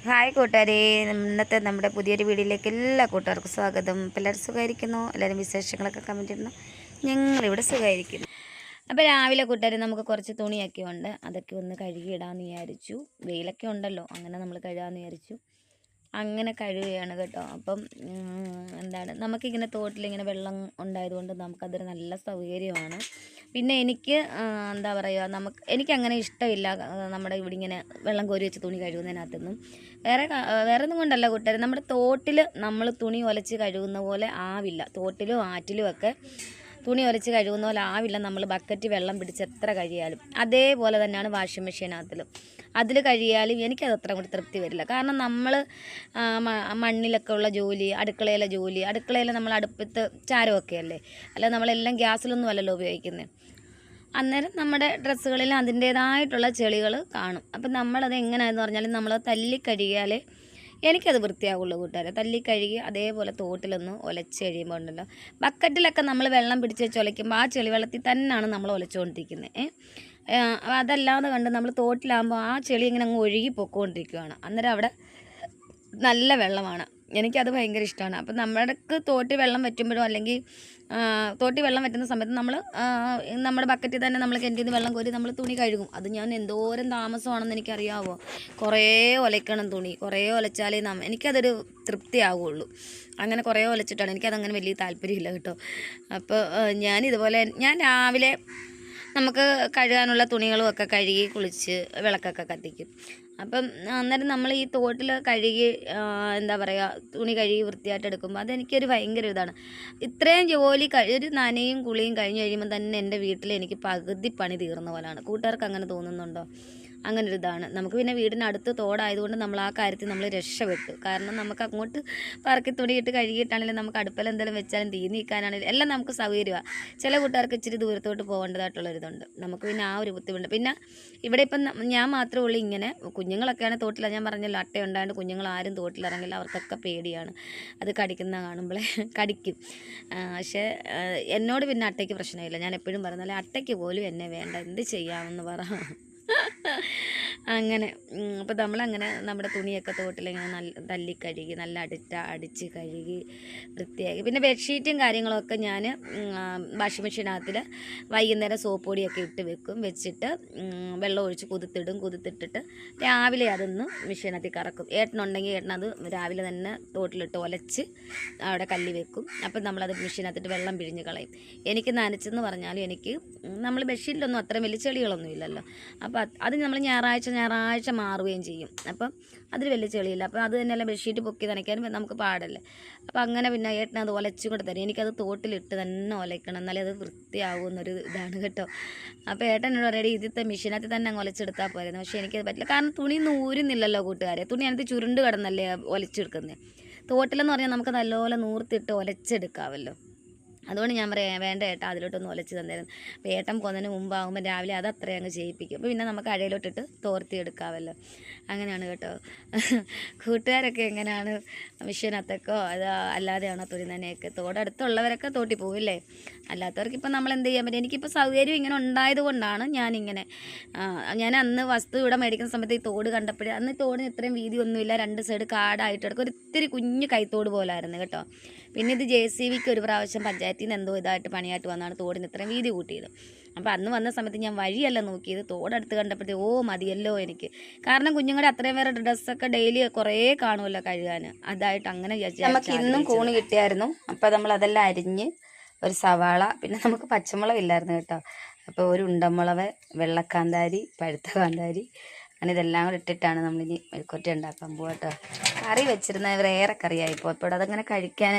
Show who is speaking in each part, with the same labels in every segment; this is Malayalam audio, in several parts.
Speaker 1: ഹായ് കൂട്ടുകാരെ, ഇന്നത്തെ നമ്മുടെ പുതിയൊരു വീഡിയോയിലേക്ക് എല്ലാ കൂട്ടുകാർക്കും സ്വാഗതം. ഇപ്പോൾ എല്ലാവരും സുഖമായിരിക്കുന്നു, എല്ലാവരും വിശേഷങ്ങളൊക്കെ കമൻറ്റ് ഇടണം. ഞങ്ങളിവിടെ സുഖമായിരിക്കുന്നു. അപ്പോൾ രാവിലെ കൂട്ടുകാർ നമുക്ക് കുറച്ച് തുണിയൊക്കെ ഉണ്ട്, അതൊക്കെ ഒന്ന് കഴുകിയിടാമെന്ന് വിചാരിച്ചു. വെയിലൊക്കെ ഉണ്ടല്ലോ, അങ്ങനെ നമ്മൾ കഴുകാമെന്ന് വിചാരിച്ചു. അങ്ങനെ കഴുകുകയാണ് കേട്ടോ. അപ്പം നമുക്കിങ്ങനെ തോട്ടിലിങ്ങനെ വെള്ളം ഉണ്ടായതുകൊണ്ട് നമുക്കതൊരു നല്ല സൗകര്യമാണ്. പിന്നെ എനിക്ക് എന്താ പറയുക, എനിക്കങ്ങനെ ഇഷ്ടമില്ല നമ്മുടെ ഇവിടെ ഇങ്ങനെ വെള്ളം കോരി വെച്ച് തുണി കഴുകുന്നതിനകത്തൊന്നും. വേറെ ഒന്നും കൊണ്ടല്ല കൂട്ടുകാർ, നമ്മുടെ തോട്ടിൽ നമ്മൾ തുണി ഒലച്ച് കഴുകുന്ന പോലെ ആവില്ല. തോട്ടിലും ആറ്റിലും ഒക്കെ തുണി ഒലച്ച് കഴുകുന്ന പോലെ ആവില്ല. നമ്മൾ ബക്കറ്റ് വെള്ളം പിടിച്ച് എത്ര കഴിയാലും അതേപോലെ തന്നെയാണ് വാഷിംഗ് മെഷീനകത്തിലും. അതിൽ കഴിയാലും എനിക്കത് അത്ര കൂടി തൃപ്തി വരില്ല. കാരണം നമ്മൾ മണ്ണിലൊക്കെ ഉള്ള ജോലി, അടുക്കളയിൽ നമ്മൾ അടുപ്പത്ത് ചാരമൊക്കെ അല്ലേ, അല്ല നമ്മളെല്ലാം ഗ്യാസിലൊന്നും അല്ലല്ലോ ഉപയോഗിക്കുന്നത്. അന്നേരം നമ്മുടെ ഡ്രസ്സുകളിൽ അതിൻ്റേതായിട്ടുള്ള ചെളികൾ കാണും. അപ്പം നമ്മളത് എങ്ങനെയാണെന്ന് പറഞ്ഞാൽ നമ്മൾ തല്ലി കഴുകിയാലേ എനിക്കത് വൃത്തിയാകുള്ളൂ കൂട്ടുകാരെ. തല്ലി കഴുകി അതേപോലെ തോട്ടിലൊന്ന് ഒലച്ച് കഴിയുമ്പോൾ ഉണ്ടല്ലോ, ബക്കറ്റിലൊക്കെ നമ്മൾ വെള്ളം പിടിച്ച് വെച്ച് ഒലയ്ക്കുമ്പോൾ ആ ചെളി വെള്ളത്തിൽ തന്നെയാണ് നമ്മൾ ഒലച്ചുകൊണ്ടിരിക്കുന്നത്. അതല്ലാതെ കണ്ട് നമ്മൾ തോട്ടിലാകുമ്പോൾ ആ ചെളി ഇങ്ങനെ അങ്ങ് ഒഴുകി പൊയ്ക്കൊണ്ടിരിക്കുകയാണ്. അന്നേരം അവിടെ നല്ല വെള്ളമാണ്. എനിക്കത് ഭയങ്കര ഇഷ്ടമാണ്. അപ്പം നമ്മൾക്ക് തോട്ടിൽ വെള്ളം വറ്റുമ്പോഴോ അല്ലെങ്കിൽ തോട്ടിൽ വെള്ളം വറ്റുന്ന സമയത്ത് നമ്മൾ നമ്മുടെ ബക്കറ്റിൽ തന്നെ നമ്മൾ കിണറ്റിൽ നിന്ന് വെള്ളം കോരി നമ്മൾ തുണി കഴുകും. അത് ഞാൻ എന്തോരം താമസമാണെന്ന് എനിക്കറിയാമോ. കുറേ ഒലയ്ക്കണം തുണി, കുറേ ഒലച്ചാലേ എനിക്കതൊരു തൃപ്തിയാവുള്ളൂ. അങ്ങനെ കുറേ ഒലച്ചിട്ടാണ്, എനിക്കതങ്ങനെ വലിയ താല്പര്യമില്ല കേട്ടോ. അപ്പോൾ ഞാൻ രാവിലെ നമുക്ക് കഴുകാനുള്ള തുണികളും ഒക്കെ കഴുകി കുളിച്ച് വിളക്കൊക്കെ കത്തിക്കും. അപ്പം അന്നേരം നമ്മൾ ഈ തോട്ടിൽ കഴുകി എന്താ പറയുക, തുണി കഴുകി വൃത്തിയായിട്ട് എടുക്കുമ്പോൾ അതെനിക്കൊരു ഭയങ്കര ഇതാണ്. ഇത്രയും ജോലി ഒരു നനയും കുളിയും കഴിഞ്ഞ് കഴിയുമ്പോൾ തന്നെ എൻ്റെ വീട്ടിൽ എനിക്ക് പകുതി പണി തീർന്ന പോലെയാണ്. കൂട്ടുകാർക്ക് അങ്ങനെ തോന്നുന്നുണ്ടോ? അങ്ങനൊരു ഇതാണ്. നമുക്ക് പിന്നെ വീടിനടുത്ത് തോടായതുകൊണ്ട് നമ്മൾ ആ കാര്യത്തിൽ നമ്മൾ രക്ഷപ്പെട്ടു. കാരണം നമുക്ക് അങ്ങോട്ട് പറക്കി തുണിയിട്ട് കഴുകിയിട്ടാണെങ്കിലും നമുക്ക് അടുപ്പിൽ എന്തെങ്കിലും വെച്ചാലും തീ നീക്കാനാണെങ്കിലും എല്ലാം നമുക്ക് സൗകര്യമാണ്. ചില കൂട്ടുകാർക്ക് ഇച്ചിരി ദൂരത്തോട്ട് പോകേണ്ടതായിട്ടുള്ളൊരിതുണ്ട്. നമുക്ക് പിന്നെ ആ ഒരു ബുദ്ധിമുട്ട്. പിന്നെ ഇവിടെ ഇപ്പം ഞാൻ മാത്രമേ ഉള്ളൂ ഇങ്ങനെ. കുഞ്ഞുങ്ങളൊക്കെയാണ് തോട്ടിലാണ്. ഞാൻ പറഞ്ഞല്ലോ, അട്ട ഉണ്ടായതുകൊണ്ട് കുഞ്ഞുങ്ങൾ ആരും തോട്ടിലിറങ്ങില്ല. അവർക്കൊക്കെ പേടിയാണ് അത് കടിക്കുന്ന കാണുമ്പോഴേ കടിക്കും. പക്ഷേ എന്നോട് പിന്നെ അട്ടയ്ക്ക് പ്രശ്നമില്ല. ഞാൻ എപ്പോഴും പറഞ്ഞാൽ അട്ടയ്ക്ക് പോലും എന്നെ വേണ്ട, എന്ത് ചെയ്യാമെന്ന് പറ. അങ്ങനെ അപ്പോൾ നമ്മളങ്ങനെ നമ്മുടെ തുണിയൊക്കെ തോട്ടിലിങ്ങനെ നല്ല തല്ലി കഴുകി നല്ല അടിച്ച് കഴുകി വൃത്തിയാക്കി. പിന്നെ ബെഡ്ഷീറ്റും കാര്യങ്ങളൊക്കെ ഞാൻ വാഷിംഗ് മെഷീനകത്തിൽ വൈകുന്നേരം സോപ്പ് പൊടിയൊക്കെ ഇട്ട് വെച്ചിട്ട് വെള്ളം ഒഴിച്ച് കുതിർത്തിട്ടിട്ട് രാവിലെ അതൊന്ന് മെഷീനകത്തിൽ കറക്കും. ഏട്ടനുണ്ടെങ്കിൽ ഏട്ടനത് രാവിലെ തന്നെ തോട്ടിലിട്ട് ഒലച്ച് അവിടെ കല്ലി വെക്കും. അപ്പം നമ്മളത് മെഷീനകത്തിട്ട് വെള്ളം പിഴിഞ്ഞ് കളയും. എനിക്ക് നനച്ചെന്ന് പറഞ്ഞാലും എനിക്ക് നമ്മൾ ബെഡ്ഷീറ്റിലൊന്നും അത്ര വലിയ ചെളികളൊന്നും ഇല്ലല്ലോ. അപ്പോൾ അത് നമ്മൾ ഞായറാഴ്ച മാറുകയും ചെയ്യും. അപ്പം അതിൽ വലിയ ചെളിയില്ല. അപ്പോൾ അത് തന്നെയല്ല ബെഡ്ഷീറ്റ് പൊക്കി നനയ്ക്കാനും നമുക്ക് പാടല്ലേ. അപ്പോൾ അങ്ങനെ പിന്നെ ഏട്ടനത് ഒലച്ചും കൂടെ തരും. എനിക്കത് തോട്ടിലിട്ട് തന്നെ ഒലയ്ക്കണം, എന്നാലേ അത് വൃത്തിയാകുമെന്നൊരു ഇതാണ് കേട്ടോ. അപ്പോൾ ഏട്ടനോട് പറയുന്നത് ഇതിത്തെ മെഷീനകത്ത് തന്നെ അങ്ങ് ഒലച്ചെടുത്താൽ പോരുന്നു. പക്ഷേ എനിക്കത് പറ്റില്ല. കാരണം തുണി നൂരുന്നില്ലല്ലോ കൂട്ടുകാരെ. തുണി അതിനകത്ത് ചുരുണ്ട് കിടന്നല്ലേ ഒലച്ചെടുക്കുന്നത്. തോട്ടിലെന്ന് പറഞ്ഞാൽ നമുക്ക് നല്ലപോലെ നൂർത്തിട്ട് ഒലച്ചെടുക്കാമല്ലോ. അതുകൊണ്ട് ഞാൻ പറയാം, വേണ്ട ഏട്ടാ അതിലോട്ടൊന്ന് ഒലച്ച് തന്നായിരുന്നു. അപ്പോൾ ഏട്ടൻ പോകുന്നതിന് മുമ്പാകുമ്പോൾ രാവിലെ അത് അത്രയും അങ്ങ് ചെയ്യിപ്പിക്കും. അപ്പോൾ പിന്നെ നമുക്ക് അഴയിലോട്ടിട്ട് തോർത്തി എടുക്കാമല്ലോ. അങ്ങനെയാണ് കേട്ടോ. കൂട്ടുകാരൊക്കെ എങ്ങനെയാണ്? മെഷീനകത്തൊക്കെ അത് അല്ലാതെയാണോ തുണി നനയൊക്കെ? തോടടുത്തുള്ളവരൊക്കെ തോട്ടി പോവില്ലേ? അല്ലാത്തവർക്ക് ഇപ്പം നമ്മൾ എന്ത് ചെയ്യാൻ പറ്റും? എനിക്കിപ്പോൾ സൗകര്യം ഇങ്ങനെ ഉണ്ടായത് കൊണ്ടാണ് ഞാനിങ്ങനെ. ഞാൻ അന്ന് വസ്തു ഇവിടെ മേടിക്കുന്ന സമയത്ത് ഈ തോട് കണ്ടപ്പോഴേ, അന്ന് തോടിന് ഇത്രയും വീതിയൊന്നുമില്ല, രണ്ട് സൈഡ് കാടായിട്ട് കിടക്കും. ഒരിത്തിരി കുഞ്ഞ് കൈത്തോട് പോലായിരുന്നു കേട്ടോ. പിന്നെ ഇത് JCBക്ക് ഒരു പ്രാവശ്യം പഞ്ചായത്തിൽ നിന്ന് എന്തോ ഇതായിട്ട് പണിയായിട്ട് വന്നാണ് തോടിന് ഇത്രയും വീതി കൂട്ടിയത്. അപ്പോൾ അന്ന് വന്ന സമയത്ത് ഞാൻ വഴിയല്ല നോക്കിയത്, തോടടുത്ത് കണ്ടപ്പോഴത്തേക്ക് മതിയല്ലോ എനിക്ക്. കാരണം കുഞ്ഞുങ്ങളുടെ അത്രയും പേരുടെ ഡ്രസ്സൊക്കെ ഡെയിലി കുറേ കാണുമല്ലോ കഴുകാൻ. അതായിട്ട് അങ്ങനെ നമുക്ക് ഇന്നും കൂണ് കിട്ടിയായിരുന്നു. അപ്പോൾ നമ്മൾ അതെല്ലാം അരിഞ്ഞ് ഒരു സവാള, പിന്നെ നമുക്ക് പച്ചമുളക് ഇല്ലായിരുന്നു കേട്ടോ. അപ്പോൾ ഒരു ഉണ്ടമുളക്, വെള്ളക്കാന്താരി, പഴുത്ത കാന്താരി, അങ്ങനെ ഇതെല്ലാം കൂടെ ഇട്ടിട്ടാണ് നമ്മളിനി മെഴുക്കുവരട്ടി ഉണ്ടാക്കാൻ പോകുക കേട്ടോ. കറി വെച്ചിരുന്ന വേറെ കറിയായിപ്പോൾ. അപ്പോൾ അതങ്ങനെ കഴിക്കാൻ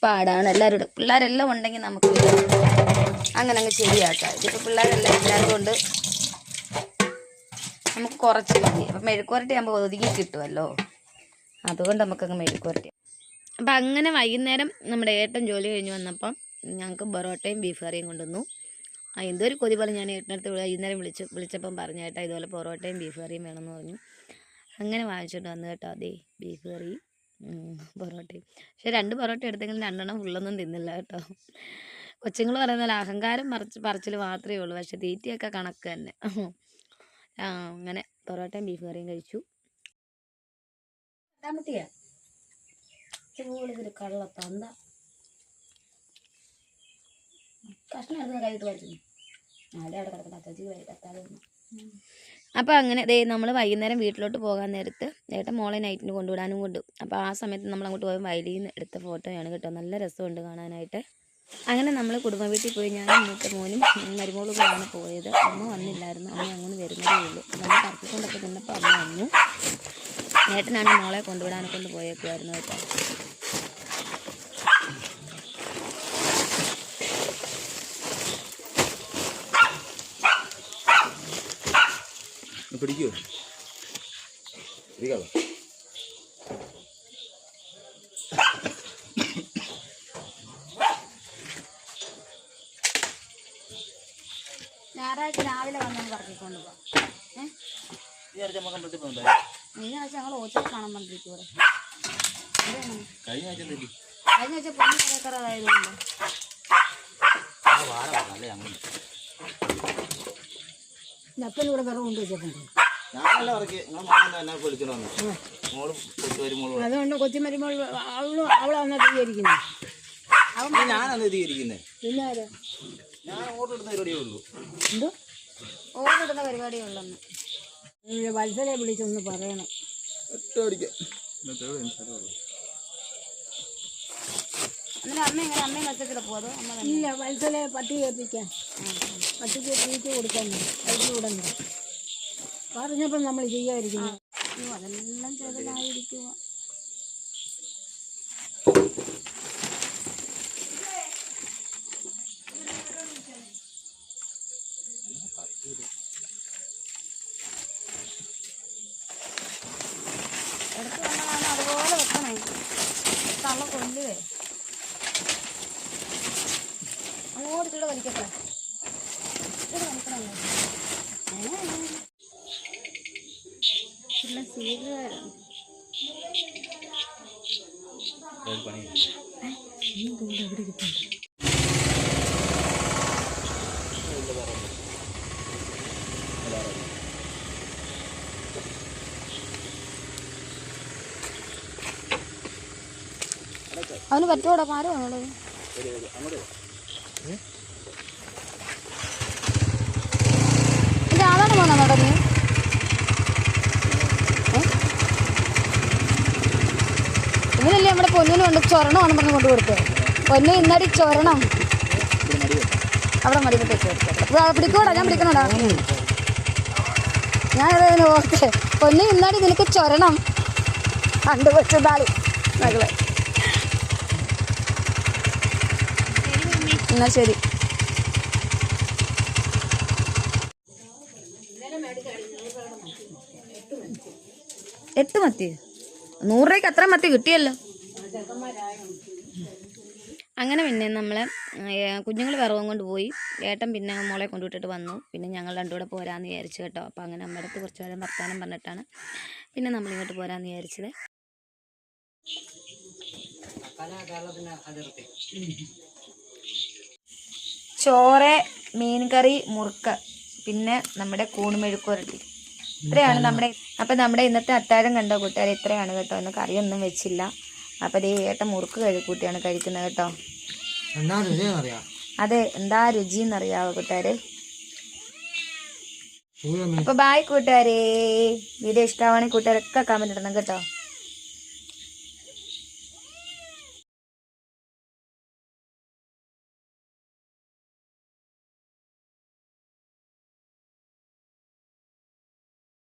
Speaker 1: പാടാണ്. പിള്ളേരെല്ലാം ഉണ്ടെങ്കിൽ നമുക്ക് അങ്ങനെ അങ്ങ് ശരിയാക്കാം. ഇതിപ്പോൾ പിള്ളേരെല്ലാം ഇല്ലാത്തതുകൊണ്ട് നമുക്ക് കുറച്ച് മതി. അപ്പം മെഴുക്കുവരട്ടി ആകുമ്പോൾ ഒതുങ്ങി കിട്ടുമല്ലോ, അതുകൊണ്ട് നമുക്കങ്ങ് മെഴുക്കുവരട്ടി. അപ്പം അങ്ങനെ വൈകുന്നേരം നമ്മുടെ ഏട്ടൻ ജോലി കഴിഞ്ഞ് വന്നപ്പം ഞങ്ങൾക്ക് പൊറോട്ടയും ബീഫ് കറിയും കൊണ്ടുവന്നു. എന്തോ ഒരു കൊതി പോലെ ഞാൻ ഏട്ടനടുത്ത് വൈകുന്നേരം വിളിച്ചപ്പം പറഞ്ഞു, ഏട്ടാ ഇതുപോലെ പൊറോട്ടയും ബീഫ് കറിയും വേണമെന്ന് പറഞ്ഞു. അങ്ങനെ വാങ്ങിച്ചുകൊണ്ട് വന്നു കേട്ടോ. അതേ ബീഫ് കറിയും പൊറോട്ടയും. പക്ഷേ 2 പൊറോട്ട എടുത്തെങ്കിലും 2 ഫുള്ളൊന്നും തിന്നില്ല കേട്ടോ. കൊച്ചുങ്ങൾ പറയുന്ന അഹങ്കാരം പറച്ചിൽ മാത്രമേ ഉള്ളൂ, പക്ഷെ തീറ്റയൊക്കെ കണക്ക് തന്നെ. അങ്ങനെ പൊറോട്ടയും ബീഫ് കറിയും കഴിച്ചു. താമത്തിയാ ഇതുപോലൊരു കള്ള തന്ത കഷ്ണം എടുത്ത് കൈയിട്ട് വരച്ചു അവിടെ അവിടെ കിടക്കട്ടെ അച്ചാച്ചി കത്താതെ. അപ്പോൾ അങ്ങനെ ദേ നമ്മൾ വൈകുന്നേരം വീട്ടിലോട്ട് പോകാൻ നേരത്ത് ഏട്ടൻ മോളെ നൈറ്റിന് കൊണ്ടുവിടാനും കൊണ്ട്. അപ്പോൾ ആ സമയത്ത് നമ്മൾ അങ്ങോട്ട് പോയി വയലിൽ നിന്ന് എടുത്ത ഫോട്ടോയാണ് കേട്ടോ. നല്ല രസമുണ്ട് കാണാനായിട്ട്. അങ്ങനെ നമ്മൾ കുടുംബ വീട്ടിൽ പോയി ഞാനും മൂത്ത മോനും മരുമോളുകളാണ് പോയത്. അമ്മ വന്നില്ലായിരുന്നു, അമ്മ അങ്ങനെ വരുന്നതേ ഉള്ളൂ. നമ്മൾ പറക്കിക്കൊണ്ടൊക്കെ നിന്നപ്പോൾ അമ്മ വന്നു. ഏട്ടനാണ് മോളെ കൊണ്ടുവിടാനെ കൊണ്ട് പോയേക്കുമായിരുന്നു കേട്ടോ.
Speaker 2: പിടിക്കോ
Speaker 1: ഞായറാഴ്ച രാവിലെ വന്നു പറക്കിക്കൊണ്ട് പോവാം. ഈ ആഴ്ച ഞങ്ങൾ ഓച്ചൊക്കെ കാണാൻ പണ്ടിരിക്കും. കഴിഞ്ഞ ആഴ്ച പൊന്നു കറക്കറായതുകൊണ്ട് അപ്പനിവിടെ വിറവ് കൊണ്ട് വെച്ചിട്ടുണ്ട്. അതുകൊണ്ട് കൊച്ചിമരുമോൾ അവളാണ് തീകരിക്കുന്നത്. പിന്നെ ആരോ എന്തോ ഓടിടുന്ന പരിപാടിയേ ഉള്ളെന്ന് വത്സലെ വിളിച്ചൊന്ന് പറയണം. എന്നാലും അമ്മ എങ്ങനെ അമ്മയും വച്ചത്തില പോതോ? അമ്മ ഇല്ല, വത്സലെ പട്ടി കേൾപ്പിക്കാൻ, പട്ടിക്ക് തീറ്റ കൊടുക്കാൻ കഴിച്ചു വിടണ്ട പറഞ്ഞപ്പോൾ നമ്മൾ ചെയ്യാതിരിക്കുന്നു. അതെല്ലാം ചെറുതായിരിക്കുക. എടുത്ത് വന്നതാണ് അതുപോലെ വെക്കണേ. തള്ള കൊല്ലുവേ. അങ്ങോട്ട് ഇവിടെ വലിക്കട്ടെ. ഇവിടെ വലിക്കണമല്ലോ. എല്ലാം സ്വീകാരം. എവിടെ കിട്ടും? അവന് പറ്റോടെ മാറോ അങ്ങോട്ട്? അതാണ് പോണോ നീ? ഇങ്ങനല്ലേ നമ്മുടെ പൊന്നിന് കൊണ്ട് ചൊരണമാണ് പറഞ്ഞ് കൊണ്ട് കൊടുത്തത്. പൊന്നു ഇന്നടി ചൊരണം അവിടെ മടിക്കട്ടെ പിടിക്കോടാ. ഞാൻ പിടിക്കണോടാ. ഞാനതിന് ഓർത്തെ പൊന്നു ഇന്നടി നിനക്ക് ചൊരണം കണ്ടു വെച്ചതാളി മകളെ. എന്നാ ശരി. എട്ട് മത്തി 100 രൂപയ്ക്ക് അത്ര മത്തി കിട്ടിയല്ലോ. അങ്ങനെ പിന്നെ നമ്മൾ കുഞ്ഞുങ്ങൾ വിറവും കൊണ്ട് പോയി. ഏട്ടൻ പിന്നെ മോളെ കൊണ്ടുവിട്ടിട്ട് വന്നു. പിന്നെ ഞങ്ങൾ രണ്ടുകൂടെ പോരാന്ന് വിചാരിച്ചു കേട്ടോ. അപ്പോൾ അങ്ങനെ അമ്മയുടെ അടുത്ത് കുറച്ച് നേരം വർത്താനം പറഞ്ഞിട്ടാണ് പിന്നെ നമ്മളിങ്ങോട്ട് പോരാന്ന് വിചാരിച്ചത്. ചോറ്, മീൻകറി, മുറുക്ക്, പിന്നെ നമ്മുടെ കൂൺമെഴുക്കുരട്ടി, ഇത്രയാണ് നമ്മുടെ. അപ്പം നമ്മുടെ ഇന്നത്തെ അത്താഴം കണ്ടോ കൂട്ടുകാരെ, ഇത്രയാണ് കേട്ടോ. ഇന്ന് കറിയൊന്നും വെച്ചില്ല. അപ്പം ദേ ഏട്ടൻ മുറുക്ക് കൂട്ടിയാണ് കഴിക്കുന്നത് കേട്ടോ. അതെ, എന്താ രുചി എന്നറിയാവോ കൂട്ടുകാരെ. അപ്പോൾ ബായ് കൂട്ടുകാരെ. വീഡിയോ ഇഷ്ടമാണെങ്കിൽ കൂട്ടുകാരൊക്കെ കമൻറ്റ് ഇടണം കേട്ടോ.